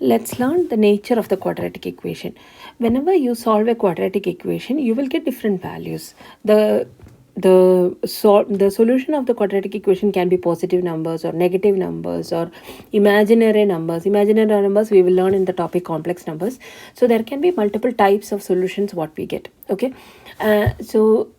Let's learn the nature of the quadratic equation. Whenever you solve a quadratic equation, you will get different values. The solution of the quadratic equation can be positive numbers or negative numbers or imaginary numbers. Imaginary numbers we will learn in the topic complex numbers. So there can be multiple types of solutions what we get. Okay. To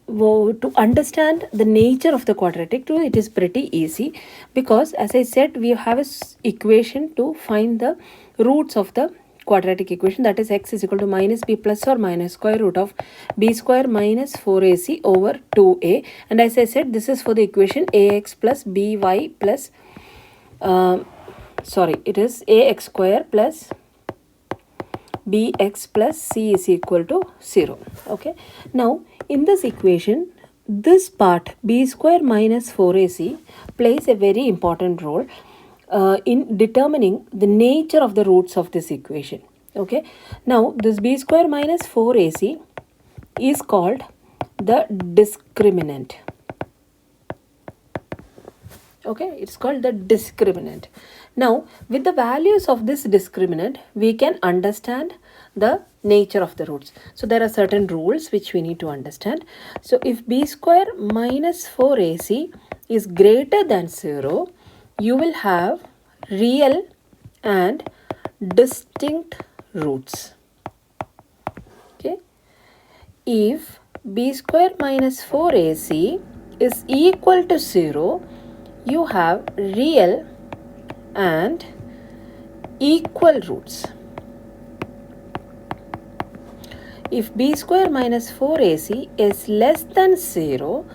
understand the nature of the quadratic tool, it is pretty easy, because as I said, we have a equation to find the roots of the quadratic equation, that is x is equal to minus b plus or minus square root of b square minus 4ac over 2a. And as I said, this is for the equation ax plus by plus it is ax square plus bx plus c is equal to 0. Okay. Now in this equation, this part b square minus 4ac plays a very important role in determining the nature of the roots of this equation. Okay. Now this b square minus 4ac is called the discriminant. Okay, it's called the discriminant. Now with the values of this discriminant, we can understand the nature of the roots. So there are certain rules which we need to understand. So if b square minus 4ac is greater than 0, you will have real and distinct roots. Okay. If b square minus 4ac is equal to 0, you have real and equal roots. If b square minus 4ac is less than 0,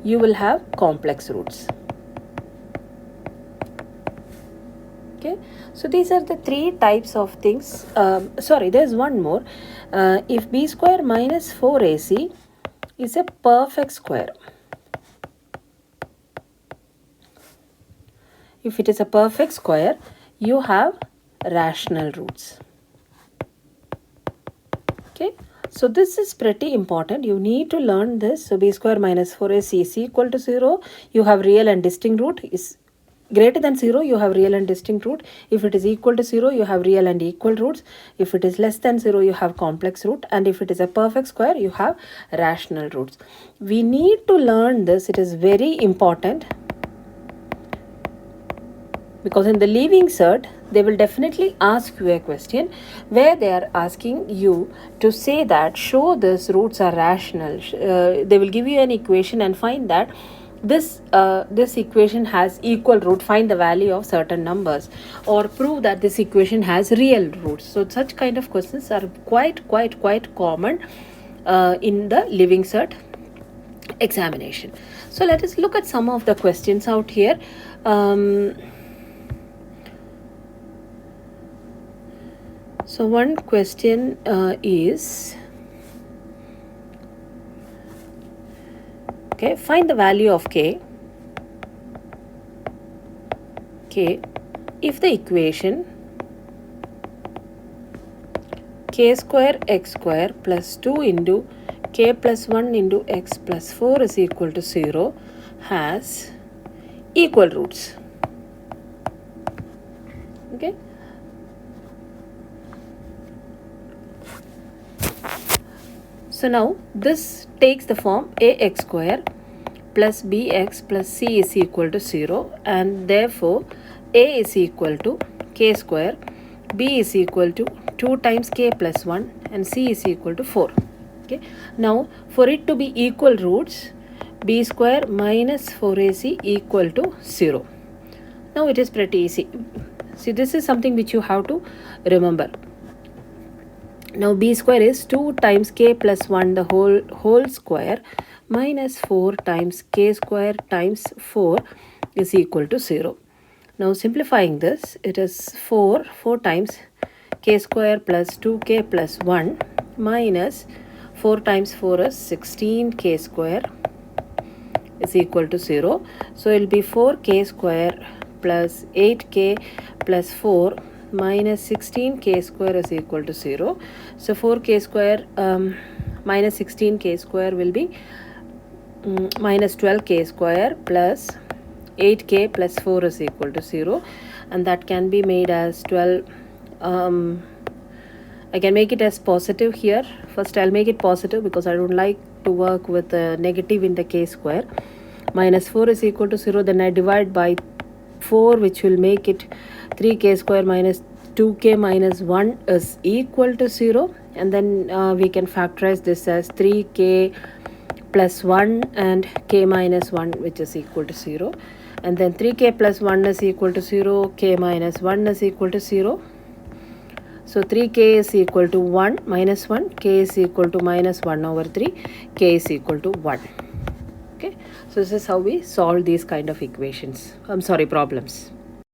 you will have complex roots. Okay, so these are the three types of things. There's one more. If b square minus 4ac is a perfect square, if it is a perfect square, you have rational roots. Okay, so this is pretty important. You need to learn this. So b square minus 4ac is equal to 0. You have real and distinct root. Is greater than 0, you have real and distinct root. If it is equal to 0, you have real and equal roots. If it is less than 0, you have complex root. And if it is a perfect square, you have rational roots. We need to learn this. It is very important, because in the leaving cert, they will definitely ask you a question where they are asking you to say that show this roots are rational. They will give you an equation and find that this equation has equal root, find the value of certain numbers, or prove that this equation has real roots. So such kind of questions are quite common in the leaving cert examination. So let us look at some of the questions out here. So one question is, okay, find the value of k if the equation k square x square plus 2 into k plus 1 into x plus 4 is equal to 0 has equal roots. Okay. So now this takes the form ax square plus bx plus c is equal to 0, and therefore a is equal to k square, b is equal to 2 times k plus 1, and c is equal to 4. Okay. Now for it to be equal roots, b square minus 4ac equal to 0. Now it is pretty easy. See, this is something which you have to remember. Now b square is 2 times k plus 1 the whole square minus 4 times k square times 4 is equal to 0. Now simplifying this, it is 4 times k square plus 2k plus 1 minus 4 times 4 is 16k square is equal to 0. So it will be 4k square plus 8k plus 4 minus 16k square is equal to 0. So 4k square minus 16k square will be minus 12k square plus 8k plus 4 is equal to 0, and that can be made as 12 I can make it as positive here. First I'll make it positive because I don't like to work with a negative in the k square. Minus 4 is equal to 0. Then I divide by 4, which will make it 3k square minus 2k minus 1 is equal to 0. And then we can factorize this as 3k plus 1 and k minus 1, which is equal to 0. And then 3k plus 1 is equal to 0, k minus 1 is equal to 0. So 3k is equal to 1 minus 1, k is equal to minus 1 over 3, k is equal to 1. Okay, so this is how we solve these kind of equations. Problems.